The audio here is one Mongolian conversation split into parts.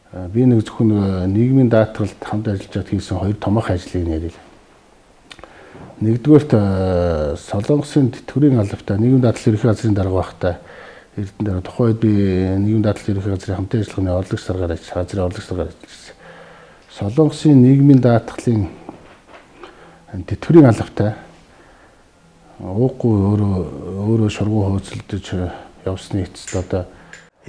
Би нэг зөвхөн нийгмийн даатгалд хамт ажиллаж хийсэн хоёр томоохон ажлыг нэрээ. Нэгдүгээрт Солонгосын тэтгэврийн албатай нийгмийн даатгалын ерөнхий газрын дарга байхдаа Эрдэнэ тухайн үед би нийгмийн даатгалын ерөнхий газрын хамтын ажиллагааны орлогч даргаар ажиллажсэн. Солонгосын нийгмийн даатгалын тэтгэврийн албатай ууггүй өөрөө шургуу хөөцөлдөж явсны эцэст одоо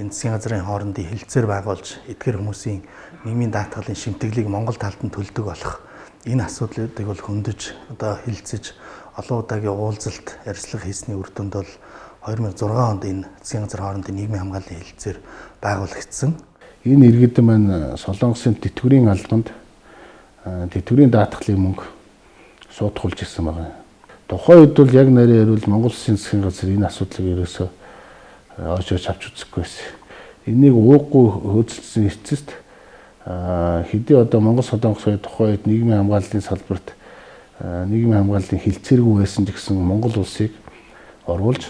энэ засгийн газрын хоорондын хилцээр байгуулж эдгээр хүмүүсийн нийгмийн даатгалын шимтгэлийг Монгол талд нь төлдөг болох энэ асуудлуудыг бол хөндөж одоо хилцэж олон удаагийн уулзалт ярилцлага хийсний үр дүнд бол 2006 онд энэ засгийн газрын хоорондын нийгмийн хамгааллын хилцээр байгуулагдсан. Энэ иргэдэн маань Солонгосын тэтгэврийн албанд тэтгэврийн даатгалын мөнгө суудгуулж ирсэн байна. Тухайн үед бол яг нарийн ярил Монгол Улсын засгийн газар энэ асуудлыг ерөөсөө оожооч авч үзэхгүй байсан. Энийг ууггүй хөөцөлдсөн эцэст хэдий одоо Монгол Солонгос хоёр тухайн үед нийгмийн хамгааллын салбарт нийгмийн хамгааллын хилцээргүй байсан ч гэсэн Монгол улсыг оруулж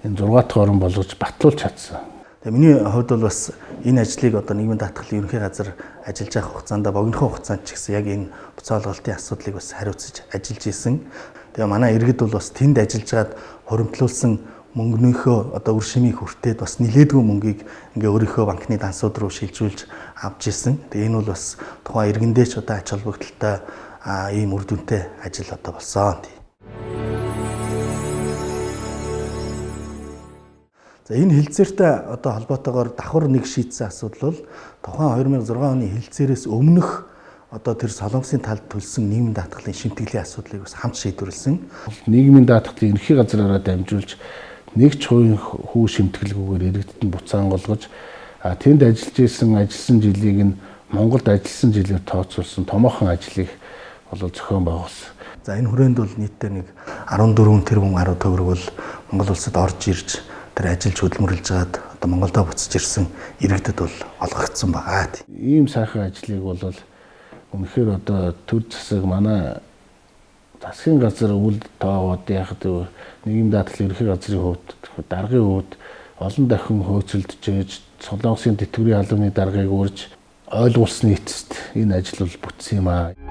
энэ 6 дахь орн болгож батлуулж чадсан. Тэгээ миний хувьд бол бас энэ ажлыг одоо нийгмийн даатгалын ерөнхий газар ажиллаж байх хугацаанд богинохон хугацаанд ч гэсэн яг энэ буцаа олголтын асуудлыг бас хариуцаж ажиллаж исэн. Тэгээ манай иргэд бол бас тэнд ажиллаж гад хуримтлуулсан мөнгөнийхөө одоо үр шимийг хүртээд бас нилээдгүй мөнгийг ингээ өөрийнхөө банкны дансууд руу шилжүүлж авч исэн. Тэгээ энэ бол бас тухайн иргэндээ ч одоо ач холбогдолтой ийм үр дүнтэй ажил одоо болсон. За энэ хилцээртэй одоо холбоотойгоор давхар нэг шийдсэн асуудал бол тухайн 2006 оны хилцээрээс өмнөх одоо тэр Солонгосын талд төлсөн нийгмийн даатгалын шимтгэлийн асуудлыг бас хамт шийдвэрлсэн. Нийгмийн даатгалын ерөнхий газраараа дамжуулж нэг ч хувийн хүү шимтгэлгүйгээр иргэдэд нь буцаан голгож тэнд ажилласан жилийг нь Монголд ажилласан жилээр тооцоолсон томоохон ажлыг бол зохион байгуулсан. За энэ хүрээнд бол нийтдээ нэг 14 тэрбум гаруй төгрөг бол Монгол улсад орж ирж тэр ажиллаж хөдөлмөрлөж жагаад одоо Монголдо буцаж ирсэн иргэдэд бол олгогдсон байгаа. Ийм сайхан ажлыг бол үнэхээр одоо төр засаг манай засгийн газар үйл тоогоод яхад нийгмийн даатгалын ерөнхий газрын хувьд даргын хувьд олон дахин хөөцөлдөж ээж Солонгосын тэтгэврийн албаны даргаыг урьж ойлгуулсны эцэст энэ ажил бол бүтсэн юм аа.